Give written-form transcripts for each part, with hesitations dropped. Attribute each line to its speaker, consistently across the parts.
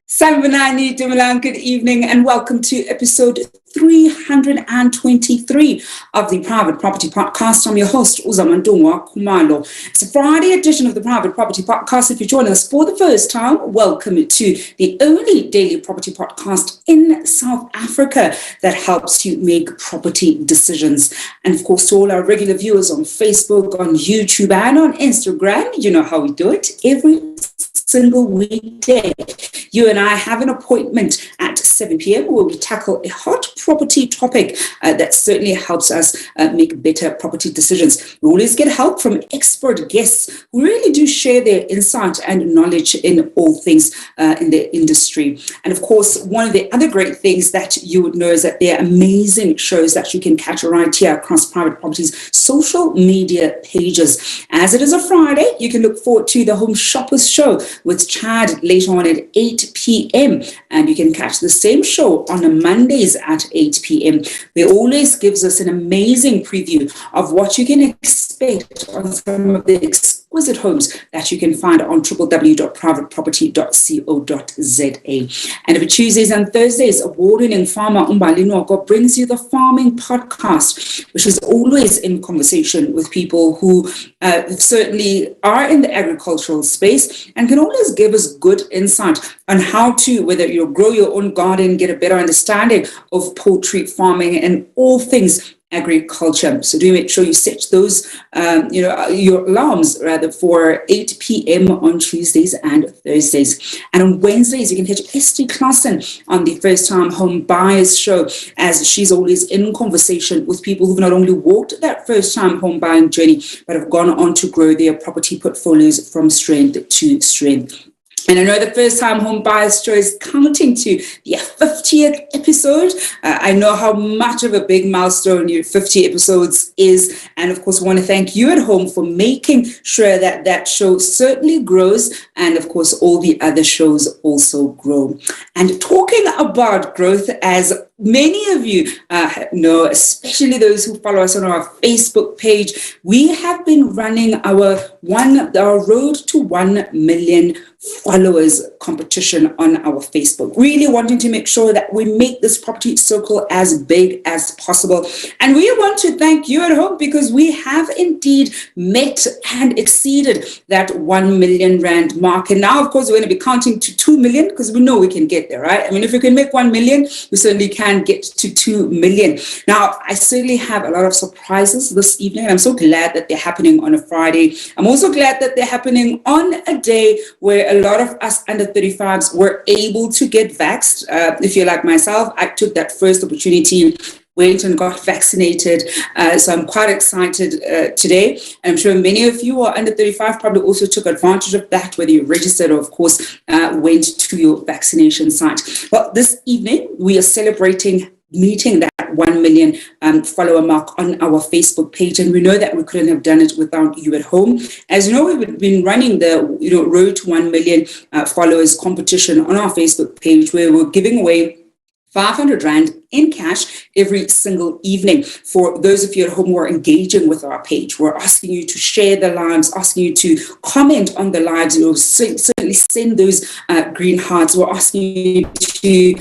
Speaker 1: Sanvanani Dumalan, good evening and welcome to episode 323 of the Private Property Podcast. I'm your host, Uzamandungwa Kumalo. It's a Friday edition of the Private Property Podcast. If you join us for the first time, welcome to the only daily property podcast in South Africa that helps you make property decisions. And of course, to all our regular viewers on Facebook, on YouTube, and on Instagram, you know how we do it every single weekday. You and I have an appointment at 7 p.m. where we tackle a hot property topic that certainly helps us make better property decisions. We always get help from expert guests who really do share their insight and knowledge in all things in their industry. And of course, one of the other great things that you would know is that there are amazing shows that you can catch right here across Private Property's social media pages. As it is a Friday, you can look forward to the Home Shoppers Show with Chad later on at 8 p.m. And you can catch the same show on Mondays at 8 p.m. It always gives us an amazing preview of what you can expect on some of the exquisite homes that you can find on www.privateproperty.co.za. And every Tuesdays and Thursdays, award-winning farmer Umbali Nwoko brings you the Farming Podcast, which is always in conversation with people who certainly are in the agricultural space and can always give us good insight on how to, whether you grow your own garden, get a better understanding of poultry farming and all things agriculture. So do make sure you set those, your alarms rather for 8 p.m. on Tuesdays and Thursdays. And on Wednesdays, you can catch Esty Klassen on the First Time Home Buyers Show, as she's always in conversation with people who've not only walked that first time home buying journey, but have gone on to grow their property portfolios from strength to strength. And I know the First Time Home Buyers Show is counting to the 50th episode. I know how much of a big milestone your 50 episodes is. And of course, I want to thank you at home for making sure that that show certainly grows. And of course, all the other shows also grow. And talking about growth, as many of you know, especially those who follow us on our Facebook page, we have been running our road to 1 million followers competition on our Facebook, really wanting to make sure that we make this property circle as big as possible. And we want to thank you at home because we have indeed met and exceeded that 1 million rand mark. And now, of course, we're going to be counting to 2 million because we know we can get there, right? I mean, if we can make 1 million, we certainly can get to 2 million. Now, I certainly have a lot of surprises this evening. And I'm so glad that they're happening on a Friday. I'm also glad that they're happening on a day where a lot of us under 35s were able to get vaxxed. If you're like myself, I took that first opportunity, went and got vaccinated. So I'm quite excited today. And I'm sure many of you who are under 35 probably also took advantage of that, whether you registered or, of course, went to your vaccination site. Well, this evening, we are celebrating meeting that 1 million follower mark on our Facebook page. And we know that we couldn't have done it without you at home. As you know, we've been running the road to 1 million followers competition on our Facebook page, where we're giving away 500 Rand in cash every single evening. For those of you at home who are engaging with our page, we're asking you to share the lives, asking you to comment on the lives, certainly send those green hearts. We're asking you to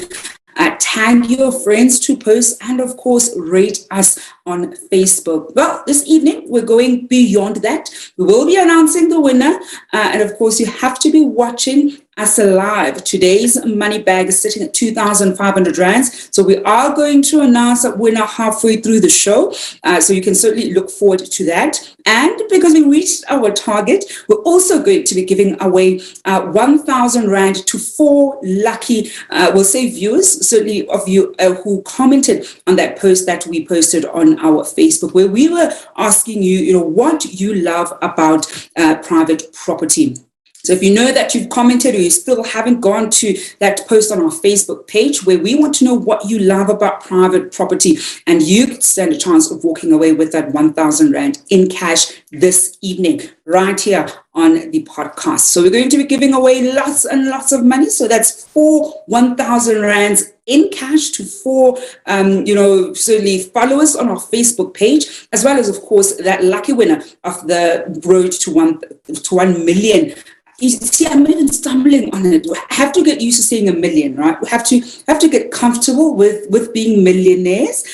Speaker 1: tag your friends to post, and of course rate us on Facebook. Well, this evening we're going beyond that. We will be announcing the winner, and of course you have to be watching us live. Today's money bag is sitting at 2,500 rands, so we are going to announce that winner halfway through the show, so you can certainly look forward to that. And because we reached our target, we're also going to be giving away 1,000 rand to 4 lucky, we'll say viewers, certainly of you who commented on that post that we posted on our Facebook, where we were asking you, what you love about private property. So if you know that you've commented or you still haven't gone to that post on our Facebook page, where we want to know what you love about private property, and you could stand a chance of walking away with that 1,000 Rand in cash this evening, right here on the podcast. So we're going to be giving away lots and lots of money. So that's 1,000 Rands in cash to 4, certainly followers on our Facebook page, as well as, of course, that lucky winner of the road to 1 million You see, I'm even stumbling on it. We have to get used to saying 1 million, right? We have to get comfortable with being millionaires.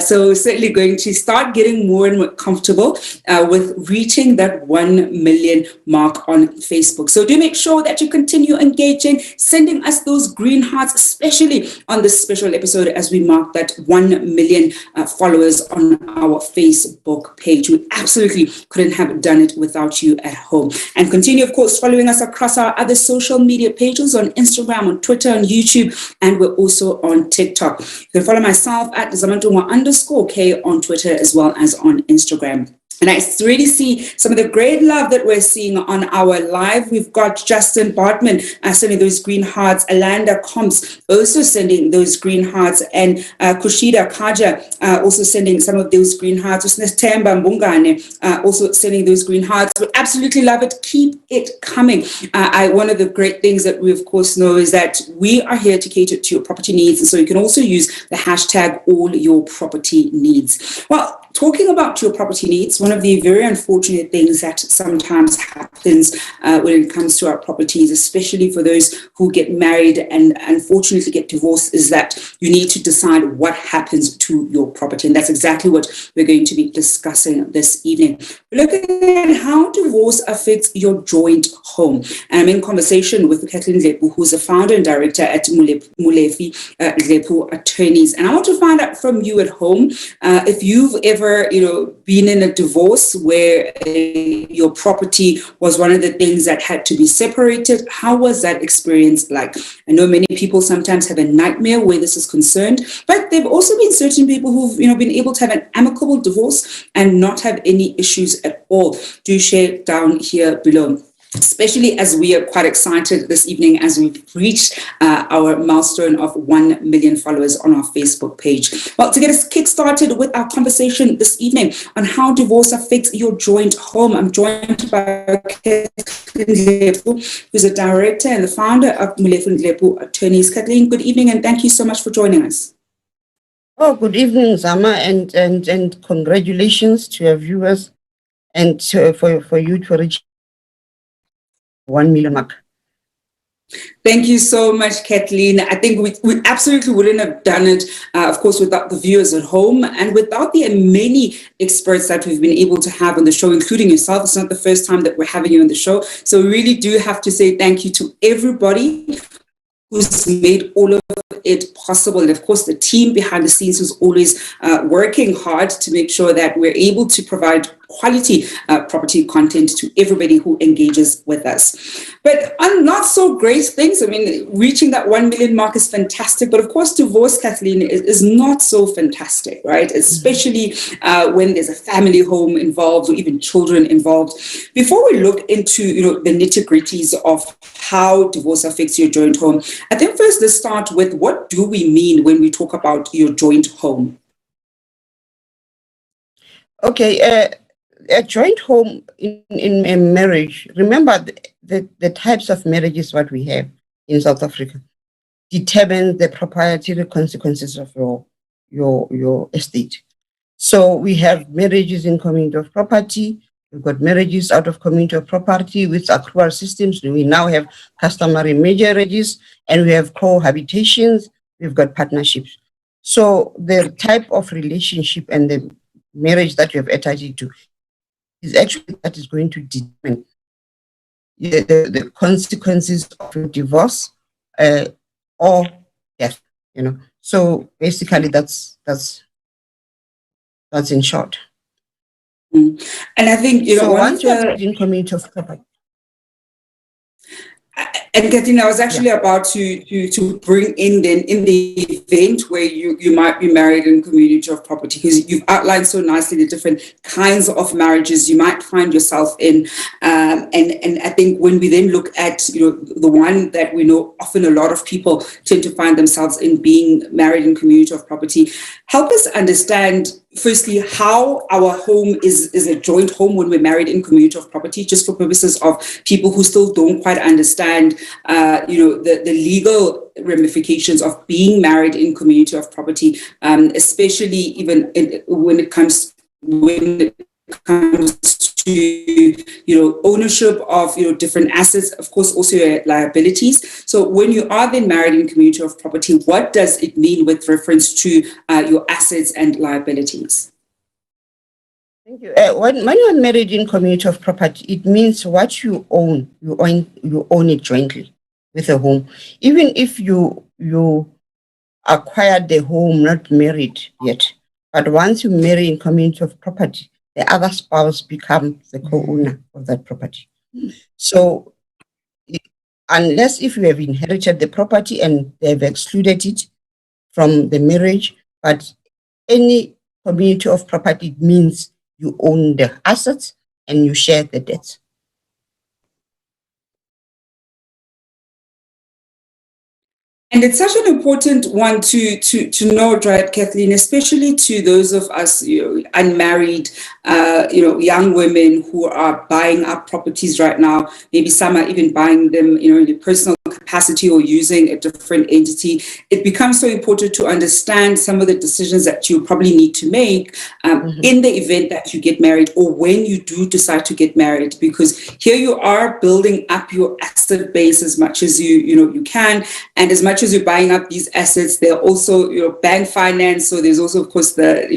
Speaker 1: So certainly going to start getting more and more comfortable with reaching that 1 million mark on Facebook. So do make sure that you continue engaging, sending us those green hearts, especially on this special episode as we mark that 1 million followers on our Facebook page. We absolutely couldn't have done it without you at home. And continue, of course, following us across our other social media pages on Instagram, on Twitter, on YouTube, and we're also on TikTok. You can follow myself at @Zamantungwa_K on Twitter as well as on Instagram. And I really see some of the great love that we're seeing on our live. We've got Justin Bartman sending those green hearts, Alanda Comps also sending those green hearts, and Kushida Kaja also sending some of those green hearts. Temba Mbungane also sending those green hearts. We absolutely love it. Keep it coming. One of the great things that we, of course, know is that we are here to cater to your property needs. And so you can also use the hashtag #AllYourPropertyNeeds. Well, talking about your property needs, one of the very unfortunate things that sometimes happens when it comes to our properties, especially for those who get married and unfortunately get divorced, is that you need to decide what happens to your property. And that's exactly what we're going to be discussing this evening. We're looking at how divorce affects your joint home. And I'm in conversation with Kathleen Lepu, who's a founder and director at Molefi Lepu Attorneys. And I want to find out from you at home if you've ever been in a divorce where your property was one of the things that had to be separated. How was that experience like? I know many people sometimes have a nightmare where this is concerned, but there have also been certain people who've been able to have an amicable divorce and not have any issues at all. Do share down here below. Especially as we are quite excited this evening as we've reached our milestone of 1 million followers on our Facebook page. Well, to get us kick-started with our conversation this evening on how divorce affects your joint home, I'm joined by Kathleen Lepu, who's a director and the founder of Molefi Lepu Attorneys. Kathleen, good evening and thank you so much for joining us.
Speaker 2: Oh, good evening, Zama, and congratulations to your viewers and for you to reach 1 million mark.
Speaker 1: Thank you so much, Kathleen. I think we absolutely wouldn't have done it, of course, without the viewers at home and without the many experts that we've been able to have on the show, including yourself. It's not the first time that we're having you on the show. So we really do have to say thank you to everybody who's made all of it possible. And of course, the team behind the scenes who's always working hard to make sure that we're able to provide quality property content to everybody who engages with us. But on not so great things, I mean, reaching that 1 million mark is fantastic. But of course, divorce, Kathleen, is not so fantastic, right? Especially when there's a family home involved or even children involved. Before we look into the nitty-gritties of how divorce affects your joint home, I think first let's start with what do we mean when we talk about your joint home?
Speaker 2: Okay, a joint home in a marriage, remember the types of marriages what we have in South Africa determine the proprietary consequences of your estate. So we have marriages in community of property, we've got marriages out of community of property with accrual systems, we now have customary marriages, and we have cohabitations, we've got partnerships. So the type of relationship and the marriage that you have attached to is actually that is going to determine the consequences of a divorce or death. So basically, that's in short.
Speaker 1: And I think
Speaker 2: so once you're in community of property.
Speaker 1: And Kathleen, I was actually about to bring in then in the event where you might be married in community of property, because you've outlined so nicely the different kinds of marriages you might find yourself in. And I think when we then look at the one that we know often a lot of people tend to find themselves in, being married in community of property, help us understand firstly how our home is a joint home when we're married in community of property, just for purposes of people who still don't quite understand the legal ramifications of being married in community of property, especially even when it comes to, ownership of, different assets, of course, also your liabilities. So when you are then married in community of property, what does it mean with reference to your assets and liabilities?
Speaker 2: Thank you. When you're married in community of property, it means what you own it jointly with a home. Even if you acquired the home, not married yet, but once you marry in community of property, the other spouse becomes the co-owner of that property. So unless if you have inherited the property and they've excluded it from the marriage, but any community of property means you own the assets and you share the debts.
Speaker 1: And it's such an important one to note, right, Kathleen, especially to those of us, unmarried, young women who are buying up properties right now. Maybe some are even buying them, in a personal capacity or using a different entity. It becomes so important to understand some of the decisions that you probably need to make in the event that you get married or when you do decide to get married, because here you are building up your asset base as much as you can, and as much as you're buying up these assets, they're also bank finance. So there's also, of course, the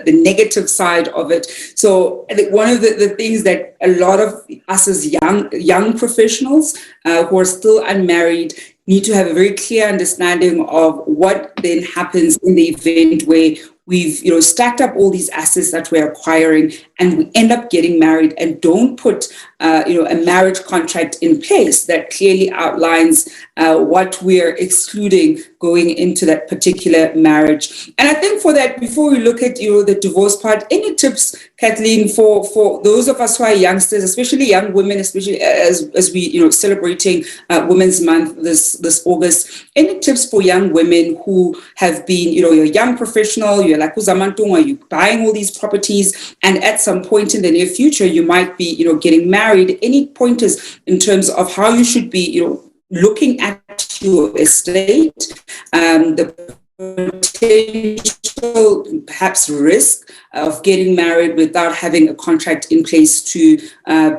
Speaker 1: negative side of it. So I think one of the things that a lot of us as young professionals who are still unmarried need to have a very clear understanding of what then happens in the event where we've stacked up all these assets that we're acquiring and we end up getting married and don't put a marriage contract in place that clearly outlines what we're excluding going into that particular marriage. And I think for that, before we look at the divorce part, any tips, Kathleen, for those of us who are youngsters, especially young women, especially as we celebrating Women's Month this August, any tips for young women who have been you're a young professional, you're like Uzamantung, you're buying all these properties, and at some point in the near future you might be getting married? Any pointers in terms of how you should be looking at your estate, the potential perhaps risk of getting married without having a contract in place to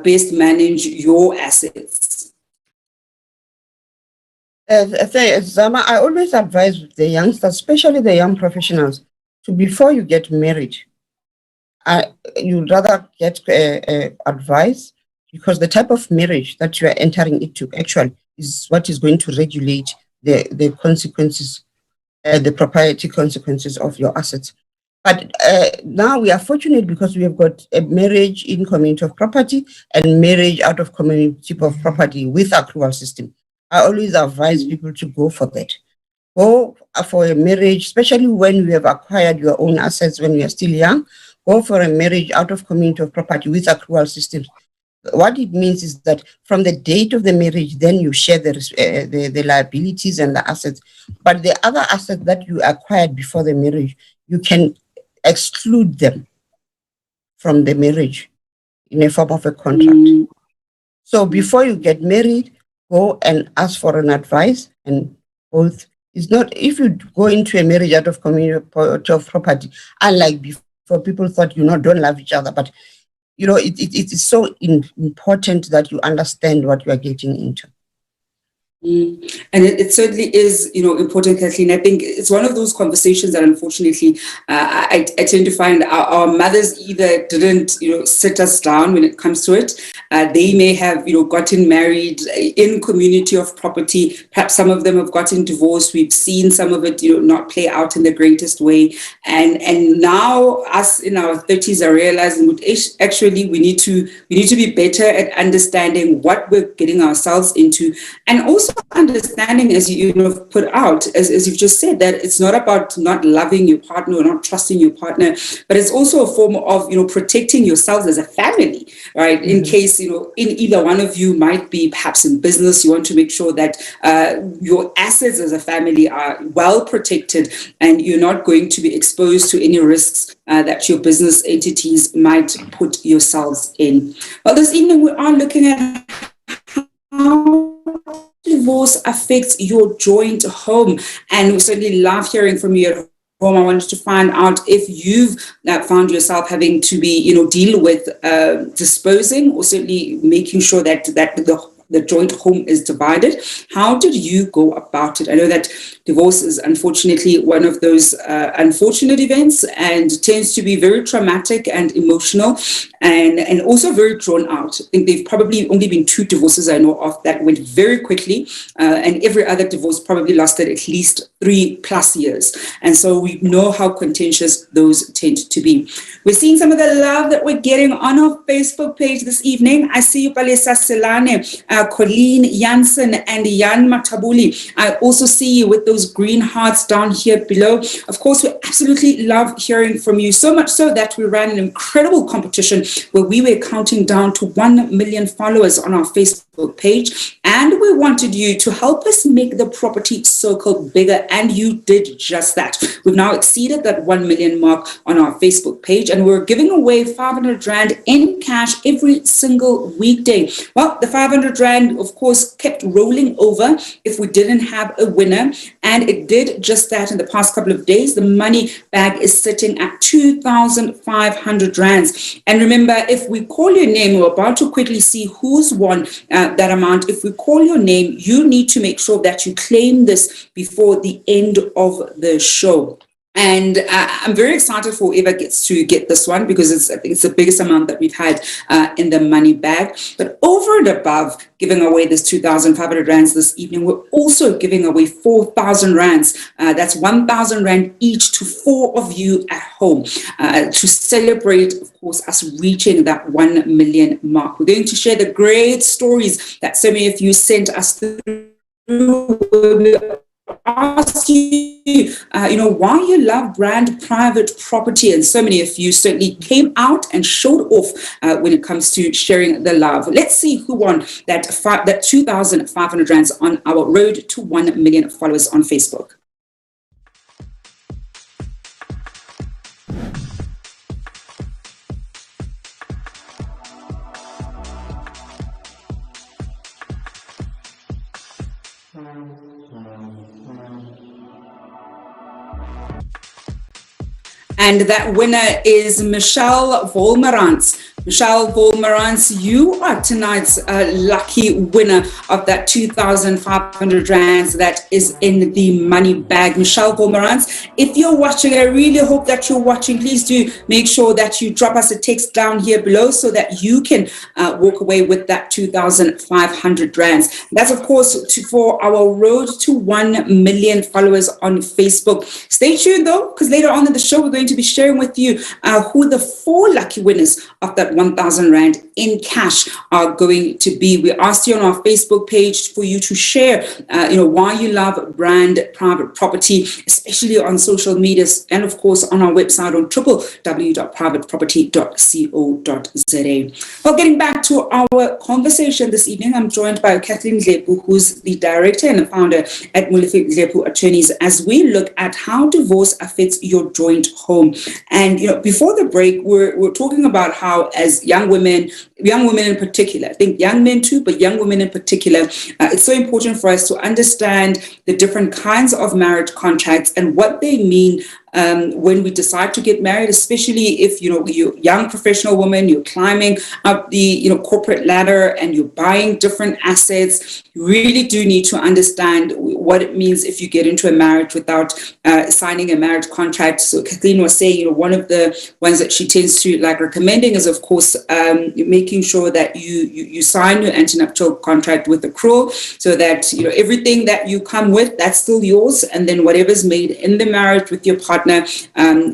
Speaker 1: best manage your assets?
Speaker 2: Zama, I always advise the youngsters, especially the young professionals, to before you get married, you'd rather get advice, because the type of marriage that you are entering into actually is what is going to regulate the consequences, the proprietary consequences of your assets. But now we are fortunate because we have got a marriage in community of property and marriage out of community of property with accrual system. I always advise people to go for that. Go for a marriage, especially when you have acquired your own assets when you are still young. Go for a marriage out of community of property with accrual systems. What it means is that from the date of the marriage, then you share the liabilities and the assets. But the other assets that you acquired before the marriage, you can exclude them from the marriage in a form of a contract. So before you get married, go and ask for an advice, and both. It's not, if you go into a marriage out of community of property, unlike before, people thought don't love each other, but it is so important that you understand what you are getting into.
Speaker 1: And it certainly is, important, Kathleen. I think it's one of those conversations that unfortunately I tend to find our mothers either didn't, sit us down when it comes to it. They may have, gotten married in community of property. Perhaps some of them have gotten divorced. We've seen some of it, not play out in the greatest way. And now us in our 30s are realizing actually we need to be better at understanding what we're getting ourselves into, and also understanding, as you put out, as you've just said, that it's not about not loving your partner or not trusting your partner, but it's also a form of protecting yourselves as a family, right? In case in either one of you might be perhaps in business, you want to make sure that your assets as a family are well protected and you're not going to be exposed to any risks that your business entities might put yourselves in. Well, this evening we are looking at how divorce affects your joint home, and we certainly love hearing from you at home. I wanted to find out if you've found yourself having to be, deal with disposing, or certainly making sure that the joint home is divided. How did you go about it? I know that divorce is unfortunately one of those unfortunate events, and tends to be very traumatic and emotional, and also very drawn out. I think there've probably only been 2 divorces I know of that went very quickly, and every other divorce probably lasted at least 3+ years. And so we know how contentious those tend to be. We're seeing some of the love that we're getting on our Facebook page this evening. I see you, Palesa Selane, Colleen Jansen, and Jan Matabuli. I also see you with those green hearts down here below. Of course, we absolutely love hearing from you, so much so that we ran an incredible competition where we were counting down to 1 million followers on our Facebook page, and we wanted you to help us make the property circle bigger, and you did just that. We've now exceeded that 1 million mark on our Facebook page, and we're giving away 500 Rand in cash every single weekday. Well, the 500 Rand, of course, kept rolling over if we didn't have a winner, and it did just that in the past couple of days. The money bag is sitting at 2,500 Rands. And remember, if we call your name, we're about to quickly see who's won that amount. If we call your name, you need to make sure that you claim this before the end of the show. And I'm very excited for whoever gets to get this one, because I think it's the biggest amount that we've had in the money bag. But over and above giving away this 2,500 Rands this evening, we're also giving away 4,000 Rands. That's 1,000 Rand each to 4 of you at home to celebrate, of course, us reaching that 1 million mark. We're going to share the great stories that so many of you sent us through. Ask you, why you love brand private property, and so many of you certainly came out and showed off when it comes to sharing the love. Let's see who won that 2,500 Rands on our road to 1 million followers on Facebook. And that winner is Michelle Volmerans. Michelle Volmerans, you are tonight's lucky winner of that 2,500 Rands that is in the money bag. Michelle Volmerans, if you're watching, I really hope that you're watching. Please do make sure that you drop us a text down here below so that you can walk away with that 2,500 Rands. That's, of course, for our road to 1 million followers on Facebook. Stay tuned, though, because later on in the show, we're going to be sharing with you who the 4 lucky winners of that 1,000 Rand in cash are going to be. We asked you on our Facebook page for you to share, why you love brand private property, especially on social media, and of course on our website on www.privateproperty.co.za. Well, getting back to our conversation this evening, I'm joined by Kathleen Dlepu, who's the director and the founder at Molefe Dlepu Attorneys, as we look at how divorce affects your joint home. And before the break, we're talking about how, as young women in particular, I think young men too, but young women in particular, it's so important for us to understand the different kinds of marriage contracts and what they mean when we decide to get married, especially if you're a young professional woman, you're climbing up the corporate ladder and you're buying different assets. You really do need to understand what it means if you get into a marriage without signing a marriage contract. So Kathleen was saying, one of the ones that she tends to like recommending is, of course, making sure that you sign your antenuptial contract with the accrual, so that everything that you come with, that's still yours, and then whatever's made in the marriage with your partner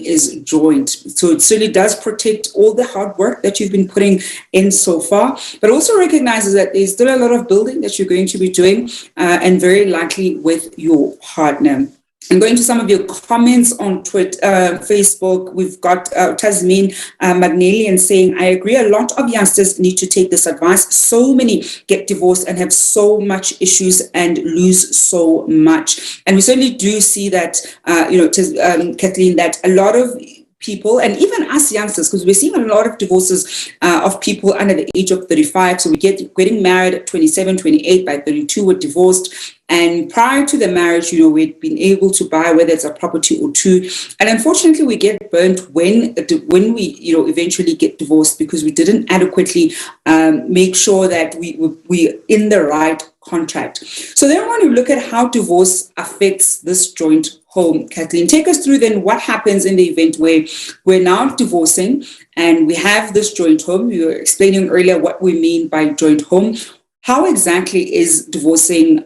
Speaker 1: is joint. So it certainly does protect all the hard work that you've been putting in so far, but also recognizes that there's still a lot of building that you're going to be doing, and very likely with your partner. I'm going to some of your comments on Twitter, Facebook. We've got Tasmin Magnelian saying, I agree, a lot of youngsters need to take this advice. So many get divorced and have so much issues and lose so much. And we certainly do see that, Kathleen, that a lot of people, and even us youngsters, because we're seeing a lot of divorces of people under the age of 35. So we getting married at 27, 28, by 32 we're divorced. And prior to the marriage, we'd been able to buy, whether it's a property or two. And unfortunately, we get burnt when we, eventually get divorced, because we didn't adequately make sure that we're in the right contract. So then I want to look at how divorce affects this joint home. Kathleen, take us through then what happens in the event where we're now divorcing and we have this joint home. You were explaining earlier what we mean by joint home. How exactly is divorcing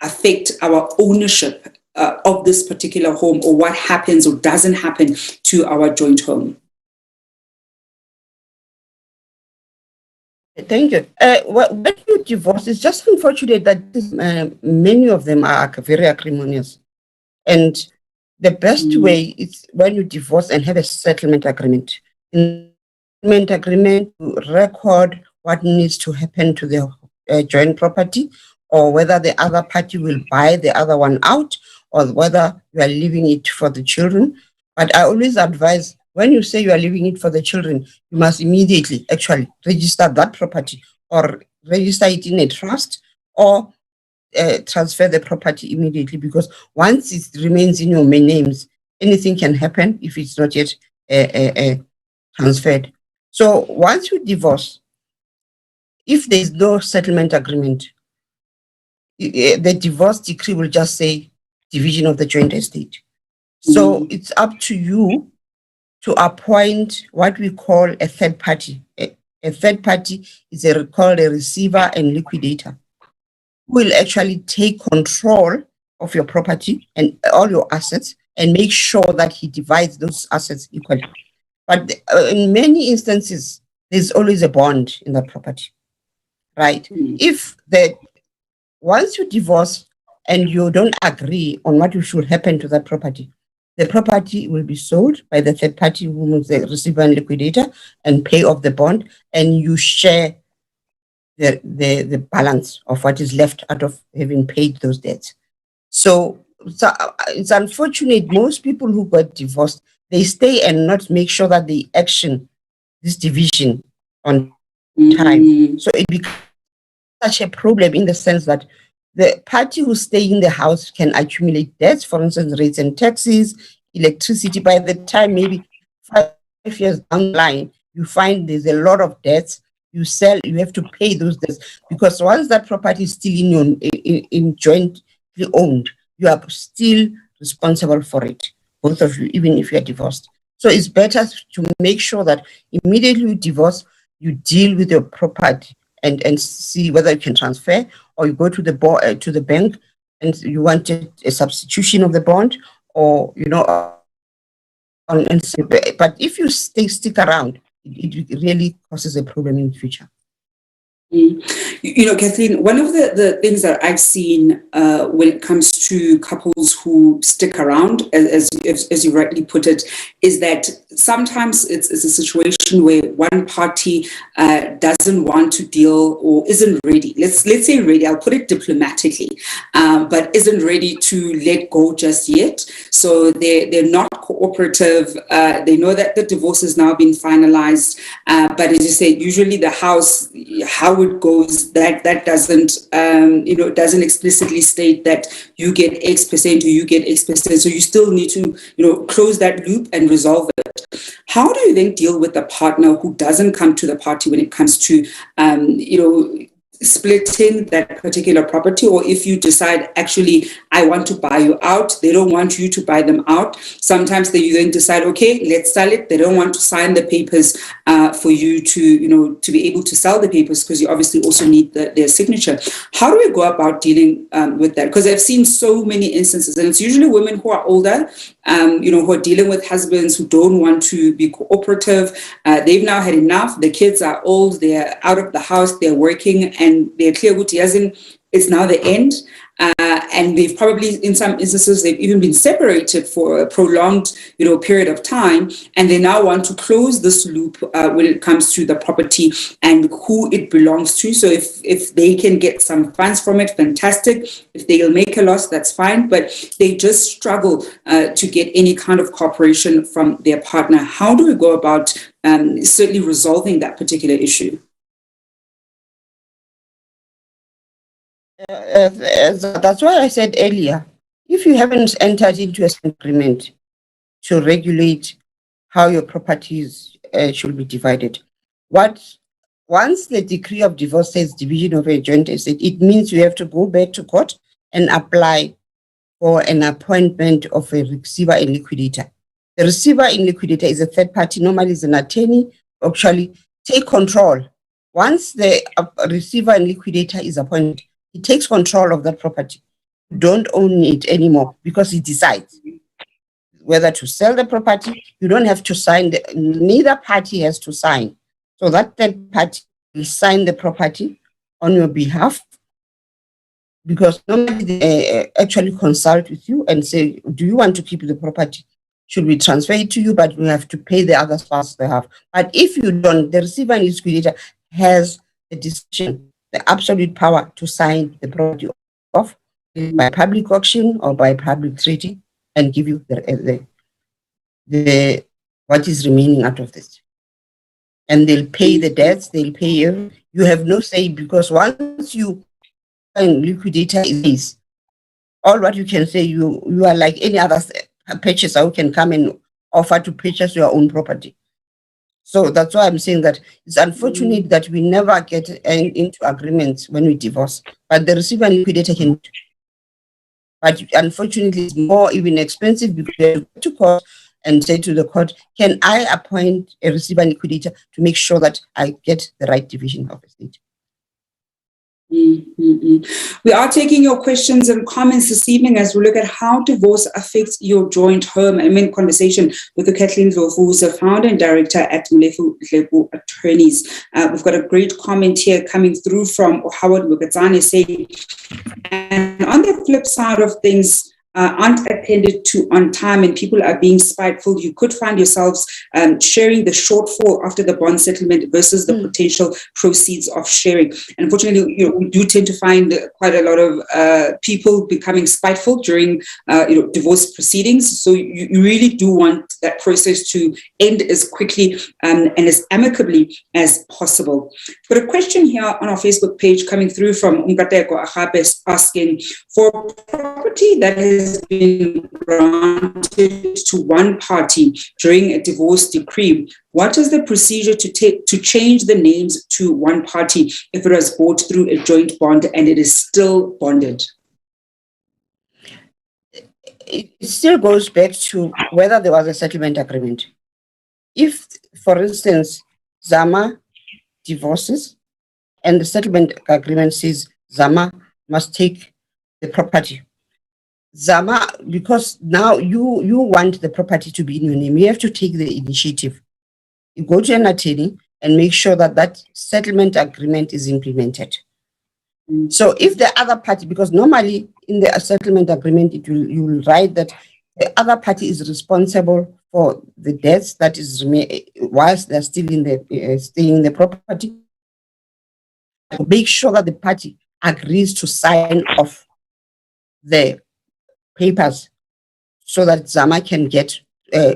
Speaker 1: affect our ownership of this particular home, or what happens or doesn't happen to our joint home?
Speaker 2: Thank you. When you divorce, it's just unfortunate that many of them are very acrimonious. And the best way is when you divorce and have a settlement agreement. In settlement agreement, you record what needs to happen to the joint property, or whether the other party will buy the other one out, or whether you are leaving it for the children. But I always advise, when you say you are leaving it for the children, you must immediately actually register that property, or register it in a trust, or transfer the property immediately, because once it remains in your names, anything can happen if it's not yet transferred. So once you divorce, if there is no settlement agreement, the divorce decree will just say division of the joint estate. So it's up to you to appoint what we call a third party. A third party is called a receiver and liquidator, who will actually take control of your property and all your assets and make sure that he divides those assets equally. But in many instances, there's always a bond in the property, right? If once you divorce and you don't agree on what should happen to that property, the property will be sold by the third party, who is the receiver and liquidator, and pay off the bond, and you share the balance of what is left out of having paid those debts. So it's unfortunate, most people who got divorced, they stay and not make sure that they action this division on time. So it becomes such a problem, in the sense that the party who stay in the house can accumulate debts, for instance, rates and taxes, electricity. By the time maybe 5 years down the line, you find there's a lot of debts. You sell, you have to pay those debts, because once that property is still in jointly owned, you are still responsible for it, both of you, even if you are divorced. So it's better to make sure that immediately you divorce, you deal with your property and see whether you can transfer, or you go to the bank and you want a substitution of the bond, or but if you stick around, it really causes a problem in the future.
Speaker 1: Kathleen, one of the things that I've seen when it comes to couples who stick around, as you rightly put it, is that sometimes it's a situation where one party doesn't want to deal, or isn't ready. Let's say ready. I'll put it diplomatically, but isn't ready to let go just yet. So they're not cooperative. They know that the divorce has now been finalized, but as you say, usually the house, how it goes, that doesn't doesn't explicitly state that you get X% or you get X%. So you still need to close that loop and resolve it. How do you then deal with a partner who doesn't come to the party when it comes to splitting that particular property? Or if you decide, actually, I want to buy you out, they don't want you to buy them out. Sometimes they then decide, okay, let's sell it. They don't want to sign the papers for you to be able to sell the papers, because you obviously also need their signature. How do we go about dealing with that? Because I've seen so many instances, and it's usually women who are older, who are dealing with husbands who don't want to be cooperative. They've now had enough. The kids are old. They're out of the house. They're working, and they're clear it's now the end. And they've probably, in some instances, they've even been separated for a prolonged, period of time. And they now want to close this loop when it comes to the property and who it belongs to. So if they can get some funds from it, fantastic. If they'll make a loss, that's fine. But they just struggle to get any kind of cooperation from their partner. How do we go about certainly resolving that particular issue?
Speaker 2: That's why I said earlier, if you haven't entered into an agreement to regulate how your properties should be divided, once the decree of divorce says division of a joint estate, it means you have to go back to court and apply for an appointment of a receiver and liquidator. The receiver and liquidator is a third party, normally is an attorney, actually take control. Once the receiver and liquidator is appointed, he takes control of that property. You don't own it anymore because he decides whether to sell the property. You don't have to sign, neither party has to sign. So that third party will sign the property on your behalf, because normally they actually consult with you and say, do you want to keep the property? Should we transfer it to you, but we have to pay the other spouse they have. But if you don't, the receiver and liquidator has the decision, the absolute power to sign the property off by public auction or by public treaty and give you the what is remaining out of this. And they'll pay the debts, they'll pay you. You have no say, because once you and liquidator is all what you can say, you are like any other purchaser who can come and offer to purchase your own property. So that's why I'm saying that it's unfortunate that we never get into agreements when we divorce, but the receiver and liquidator can. But unfortunately, it's more even expensive, because you have to go to court and say to the court, can I appoint a receiver and liquidator to make sure that I get the right division of estate?
Speaker 1: We are taking your questions and comments this evening as we look at how divorce affects your joint home. I'm in conversation with Kathleen Dlovu, who's a founder and director at Mlefu Dlebu Attorneys. We've got a great comment here coming through from Howard Mugatsane saying, and on the flip side of things, aren't attended to on time and people are being spiteful, you could find yourselves sharing the shortfall after the bond settlement versus the potential proceeds of sharing. And unfortunately, we do tend to find quite a lot of people becoming spiteful during divorce proceedings. So you really do want that process to end as quickly and as amicably as possible. But a question here on our Facebook page coming through from Umgateko Ahabes asking, for property that has been granted to one party during a divorce decree, what is the procedure to change the names to one party if it was bought through a joint bond and it is still bonded?
Speaker 2: It still goes back to whether there was a settlement agreement. If, for instance, Zama divorces and the settlement agreement says Zama must take the property, Zama, because now you want the property to be in your name, you have to take the initiative. You go to an attorney and make sure that that settlement agreement is implemented. So if the other party, because normally in the settlement agreement, you will write that the other party is responsible for the debts that is whilst they're still in the property. Make sure that the party agrees to sign off the papers so that Zama can get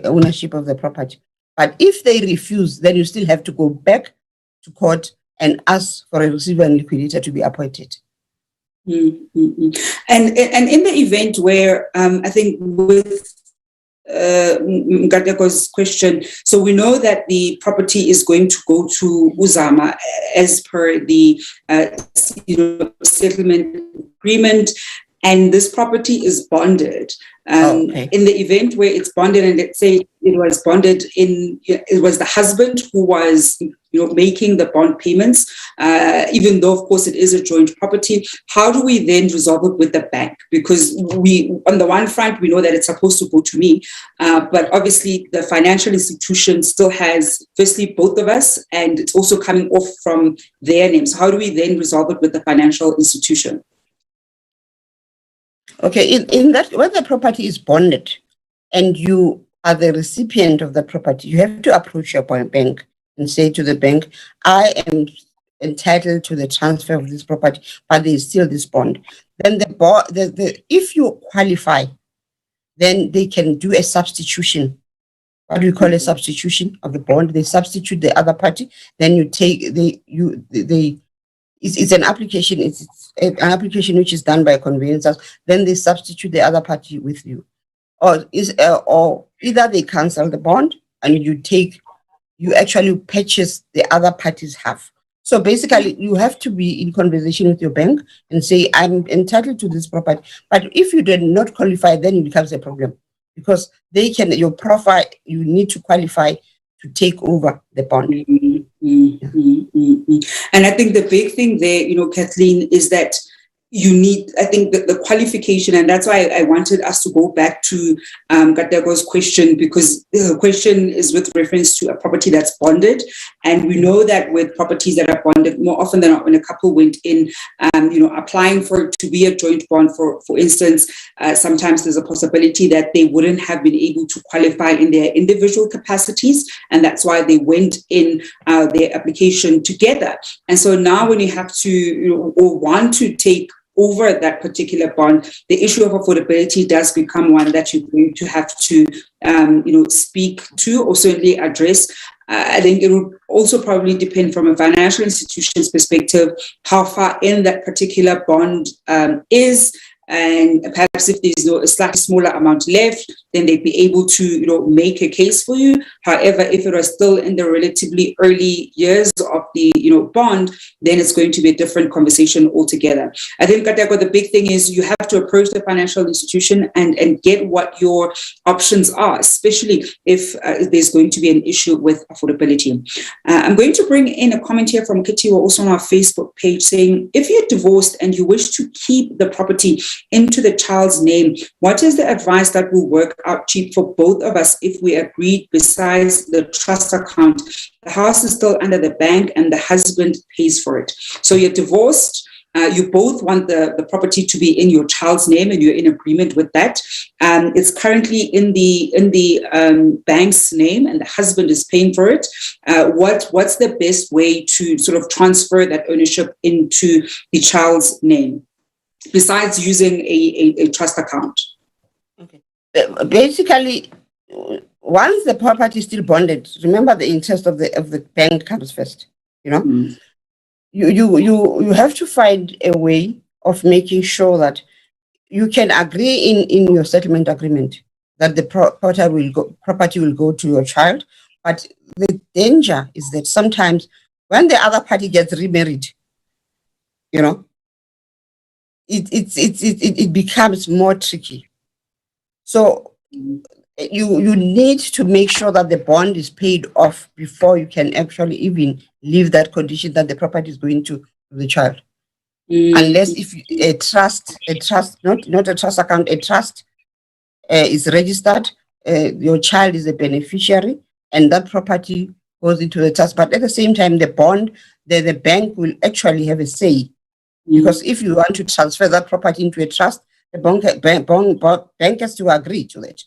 Speaker 2: ownership of the property. But if they refuse, then you still have to go back to court and ask for a receiver and liquidator to be appointed.
Speaker 1: And in the event where I think with Ngateko's question, so we know that the property is going to go to Uzama as per the settlement agreement, and this property is bonded.
Speaker 2: Okay.
Speaker 1: In the event where it's bonded, and let's say it was bonded it was the husband who was making the bond payments, even though of course it is a joint property, how do we then resolve it with the bank? Because we, on the one front, we know that it's supposed to go to me, but obviously the financial institution still has, firstly, both of us, and it's also coming off from their names. How do we then resolve it with the financial institution?
Speaker 2: Okay, in that, when the property is bonded and you are the recipient of the property, you have to approach your bank and say to the bank, I am entitled to the transfer of this property, but there is still this bond. Then if you qualify, then they can do a substitution. What do we call a substitution of the bond? They substitute the other party. Then you take it's an application. It's an application which is done by conveyancers. Then they substitute the other party with you, or either they cancel the bond and you actually purchase the other party's half. So basically, you have to be in conversation with your bank and say, I'm entitled to this property. But if you did not qualify, then it becomes a problem, because your profile, you need to qualify to take over the bond.
Speaker 1: And I think the big thing there, Kathleen, is that you need, I think, the qualification, and that's why I wanted us to go back to Katego's question, because the question is with reference to a property that's bonded. And we know that with properties that are bonded, more often than not, when a couple went in, applying for it to be a joint bond, for instance, sometimes there's a possibility that they wouldn't have been able to qualify in their individual capacities. And that's why they went in their application together. And so now when you have to, or want to take over that particular bond, the issue of affordability does become one that you're going to have to, speak to, or certainly address. I think it would also probably depend from a financial institution's perspective, how far in that particular bond is. And perhaps if there's a slightly smaller amount left, then they'd be able to, make a case for you. However, if it was still in the relatively early years of the, bond, then it's going to be a different conversation altogether. I think, Kateko, the big thing is you have to approach the financial institution and get what your options are, especially if there's going to be an issue with affordability. I'm going to bring in a comment here from Kitiwa, also on our Facebook page, saying, if you're divorced and you wish to keep the property into the child's name, what is the advice that will work out cheap for both of us if we agreed besides the trust account? The house is still under the bank and the husband pays for it. So you're divorced. You both want the property to be in your child's name, and you're in agreement with that. It's currently in the bank's name, and the husband is paying for it. What's the best way to sort of transfer that ownership into the child's name, besides using a trust account?
Speaker 2: Okay. Basically, once the property is still bonded, remember the interest of the bank comes first. You have to find a way of making sure that you can agree in your settlement agreement that the property will go to your child. But the danger is that sometimes when the other party gets remarried, it becomes more tricky. So you need to make sure that the bond is paid off before you can actually even leave that condition that the property is going to the child. Unless if a trust, not a trust account, a trust is registered, your child is a beneficiary, and that property goes into the trust. But at the same time, the bond, the bank will actually have a say. Because if you want to transfer that property into a trust, the bank has to agree to that.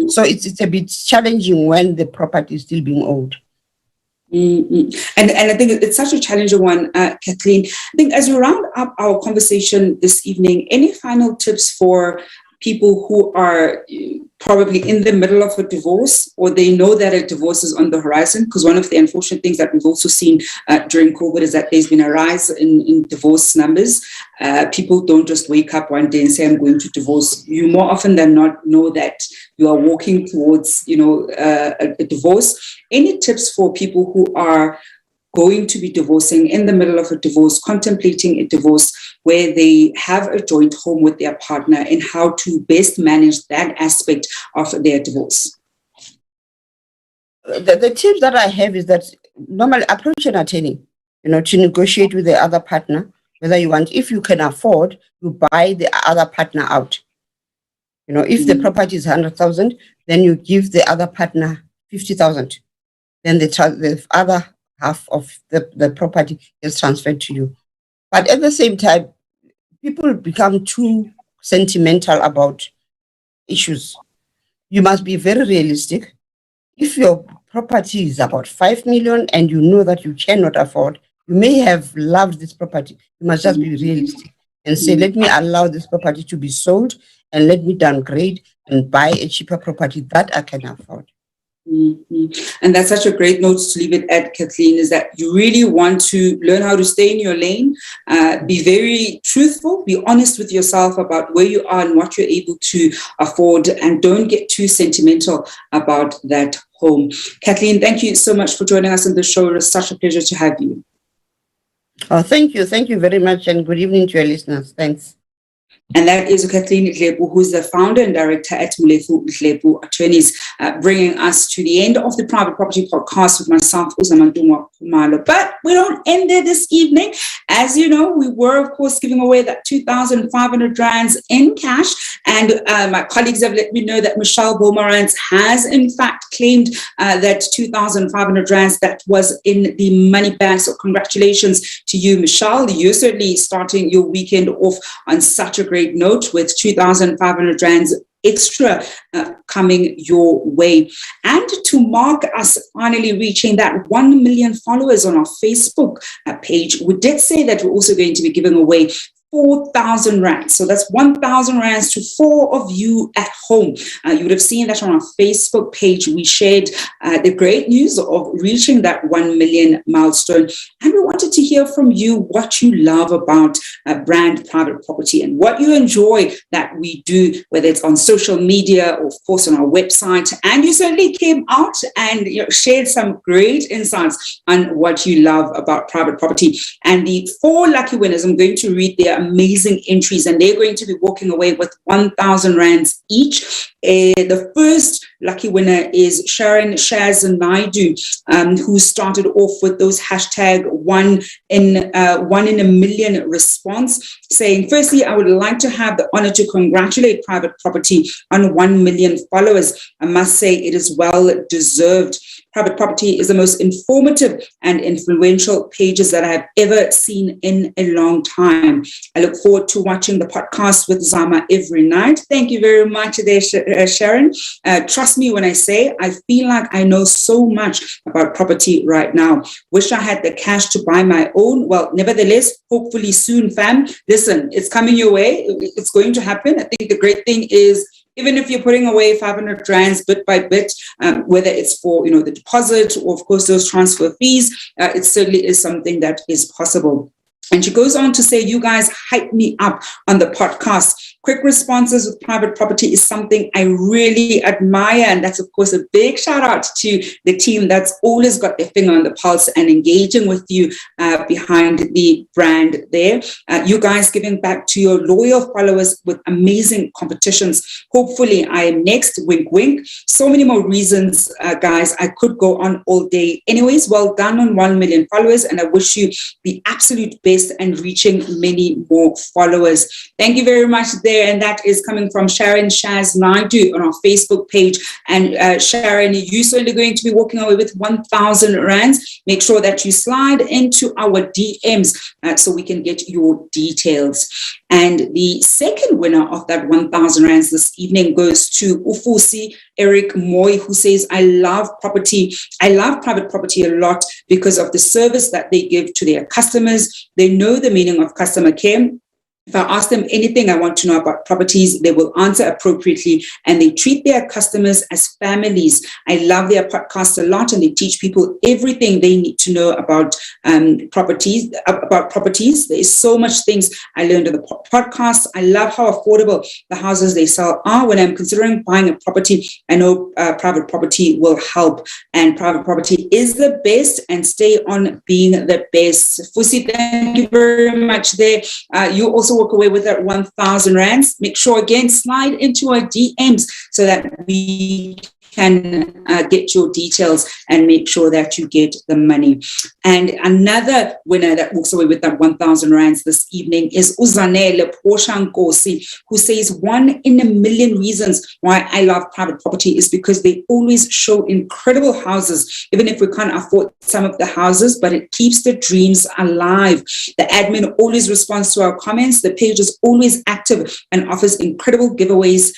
Speaker 2: So it's a bit challenging when the property is still being owned.
Speaker 1: And I think it's such a challenging one, Kathleen. I think as we round up our conversation this evening, any final tips for people who are probably in the middle of a divorce, or they know that a divorce is on the horizon? Because one of the unfortunate things that we've also seen during COVID is that there's been a rise in divorce numbers. People don't just wake up one day and say, I'm going to divorce. You more often than not know that you are walking towards, a divorce. Any tips for people who are going to be divorcing, in the middle of a divorce, contemplating a divorce, where they have a joint home with their partner, and how to best manage that aspect of their divorce?
Speaker 2: The tips that I have is that normally approach an attorney, to negotiate with the other partner, whether if you can afford, you buy the other partner out. If the property is 100,000, then you give the other partner 50,000. Then the other half of the property is transferred to you. But at the same time, people become too sentimental about issues. You must be very realistic. If your property is about 5 million and you know that you cannot afford, you may have loved this property. You must just be realistic and say, let me allow this property to be sold, and let me downgrade and buy a cheaper property that I can afford.
Speaker 1: And that's such a great note to leave it at, Kathleen, is that you really want to learn how to stay in your lane, be very truthful, be honest with yourself about where you are and what you're able to afford, and don't get too sentimental about that home. Kathleen, thank you so much for joining us on the show. It was such a pleasure to have you.
Speaker 2: Oh, thank you. Thank you very much, and good evening to your listeners. Thanks.
Speaker 1: And that is Kathleen Dlepu, who's the founder and director at Molefu Dlepu Attorneys, bringing us to the end of the Private Property Podcast with myself, Uzamantungwa Kumalo. But we don't end there this evening. As you know, we were, of course, giving away that 2,500 rands in cash. And my colleagues have let me know that Michelle Beaumarant has, in fact, claimed that 2,500 rands that was in the money bag. So congratulations to you, Michelle. You're certainly starting your weekend off on such a great note with 2,500 rands extra coming your way. And to mark us finally reaching that 1 million followers on our Facebook page, we did say that we're also going to be giving away 4,000 rands. So that's 1,000 rands to 4 of you at home. You would have seen that on our Facebook page. We shared the great news of reaching that 1 million milestone. And we wanted to hear from you what you love about brand private property and what you enjoy that we do, whether it's on social media or, of course, on our website. And you certainly came out and shared some great insights on what you love about private property. And the 4 lucky winners, I'm going to read their amazing entries, and they're going to be walking away with 1,000 rands each. The first lucky winner is Sharon Shaz Naidu, who started off with those hashtag one in a million response, saying, firstly, I would like to have the honor to congratulate Private Property on 1 million followers. I must say it is well deserved. Private Property is the most informative and influential pages that I have ever seen in a long time. I look forward to watching the podcast with Zama every night. Thank you very much there, Sharon. Trust me when I say I feel like I know so much about property right now. Wish I had the cash to buy my own. Well, nevertheless, hopefully soon, fam. Listen, it's coming your way. It's going to happen. I think the great thing is, even if you're putting away 500 rands bit by bit, whether it's for the deposit or, of course, those transfer fees, it certainly is something that is possible. And she goes on to say, you guys hype me up on the podcast. Quick responses with private property is something I really admire. And that's, of course, a big shout out to the team that's always got their finger on the pulse and engaging with you behind the brand there. You guys giving back to your loyal followers with amazing competitions. Hopefully I am next, wink, wink. So many more reasons, guys. I could go on all day. Anyways, well done on 1 million followers. And I wish you the absolute best and reaching many more followers. Thank you very much there. And that is coming from Sharon Shaz Naidu on our Facebook page. And Sharon, you're certainly going to be walking away with 1,000 rands. Make sure that you slide into our DMs so we can get your details. And the second winner of that 1,000 rands this evening goes to Ufusi Eric Moy, who says, I love property. I love private property a lot because of the service that they give to their customers. They know the meaning of customer care. If I ask them anything I want to know about properties, they will answer appropriately, and they treat their customers as families. I love their podcast a lot, and they teach people everything they need to know about properties. There is so much things I learned on the podcast. I love how affordable the houses they sell are. When I'm considering buying a property, I know private property will help, and private property is the best, and stay on being the best. Fusi, thank you very much there. You also walk away with that 1,000 rands. Make sure, again, slide into our DMs so that we can get your details and make sure that you get the money. And another winner that walks away with that 1,000 rands this evening is Uzanele Poshankosi, who says 1 in a million reasons why I love private property is because they always show incredible houses, even if we can't afford some of the houses, but it keeps the dreams alive. The admin always responds to our comments. The page is always active and offers incredible giveaways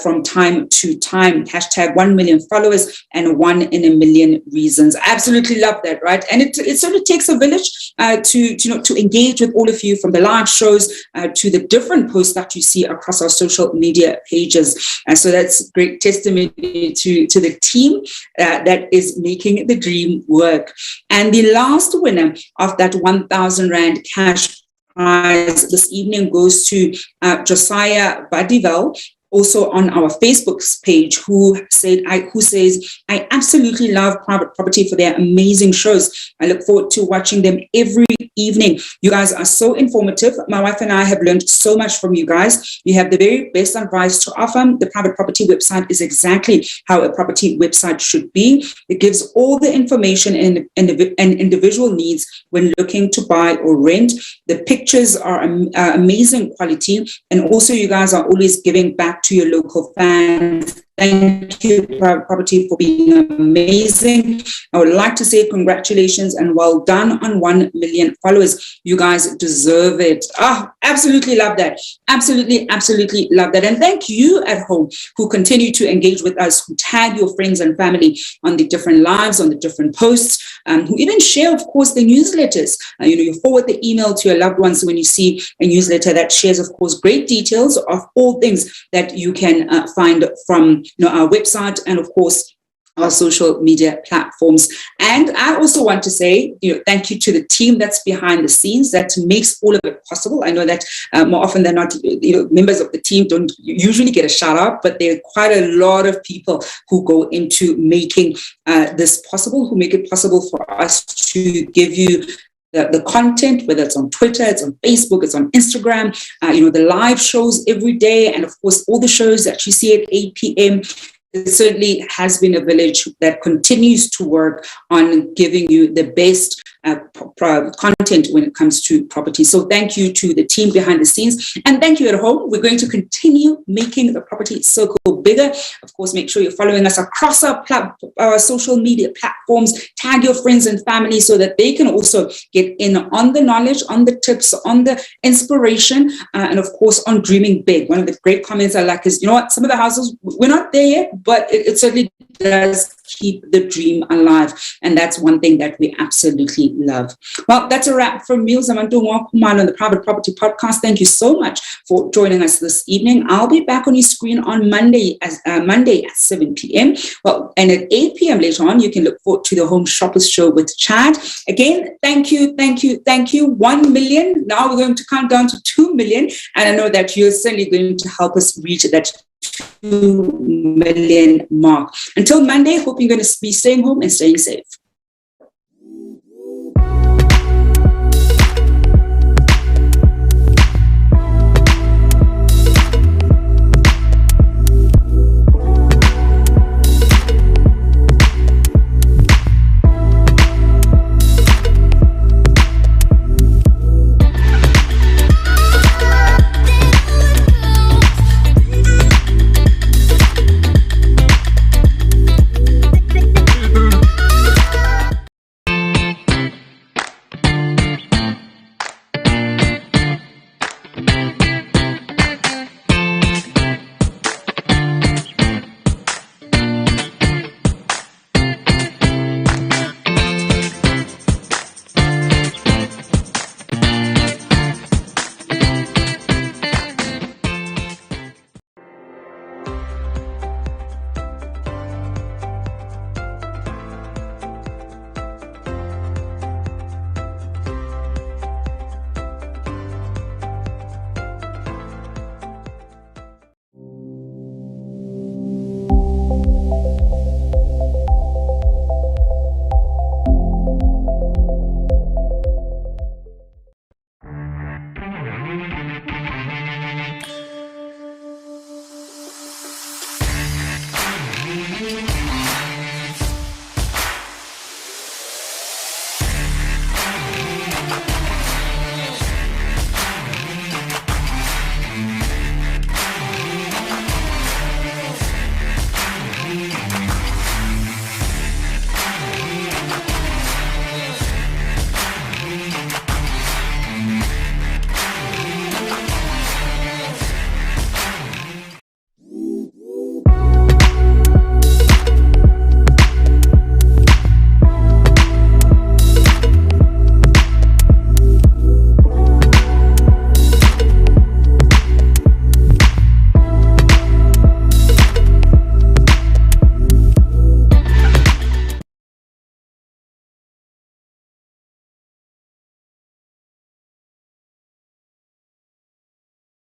Speaker 1: from time to time. Hashtag 1 million followers and 1 in a million reasons. I absolutely love that, right? And it sort of takes a village to engage with all of you, from the live shows to the different posts that you see across our social media pages. And so that's great testimony to the team that is making the dream work. And the last winner of that 1,000 Rand cash prize this evening goes to Josiah Badivel, also on our Facebook page, who says, I absolutely love Private Property for their amazing shows. I look forward to watching them every evening. You guys are so informative. My wife and I have learned so much from you guys. You have the very best advice to offer. The Private Property website is exactly how a property website should be. It gives all the information and individual needs when looking to buy or rent. The pictures are amazing quality, and also you guys are always giving back to your local fans. Thank you, Private Property, for being amazing. I would like to say congratulations and well done on 1 million followers. You guys deserve it. Absolutely love that. Absolutely, absolutely love that. And thank you at home who continue to engage with us, who tag your friends and family on the different lives, on the different posts, who even share, of course, the newsletters. You forward the email to your loved ones when you see a newsletter that shares, of course, great details of all things that you can find from our website and, of course, our social media platforms. And I also want to say, thank you to the team that's behind the scenes that makes all of it possible. I know that more often than not, members of the team don't usually get a shout out, but there are quite a lot of people who go into making this possible, who make it possible for us to give you the content, whether it's on Twitter, it's on Facebook, it's on Instagram, the live shows every day, and of course, all the shows that you see at 8 p.m. It certainly has been a village that continues to work on giving you the best content when it comes to property. So thank you to the team behind the scenes, and thank you at home. We're going to continue making the property circle bigger. Of course, make sure you're following us across our social media platforms. Tag your friends and family so that they can also get in on the knowledge, on the tips, on the inspiration, and of course on dreaming big. One of the great comments I like is, some of the houses, we're not there yet, but it certainly does keep the dream alive. And that's one thing that we absolutely love. Well, that's a wrap from me, Zamantu Kumalo on the Private Property Podcast. Thank you so much for joining us this evening. I'll be back on your screen on Monday at 7 p.m. Well, and at 8 p.m. later on, you can look forward to the Home Shoppers Show with Chad. Again, thank you. 1 million. Now we're going to count down to 2 million. And I know that you're certainly going to help us reach that 2 million mark. Until Monday, hope you're going to be staying home and staying safe.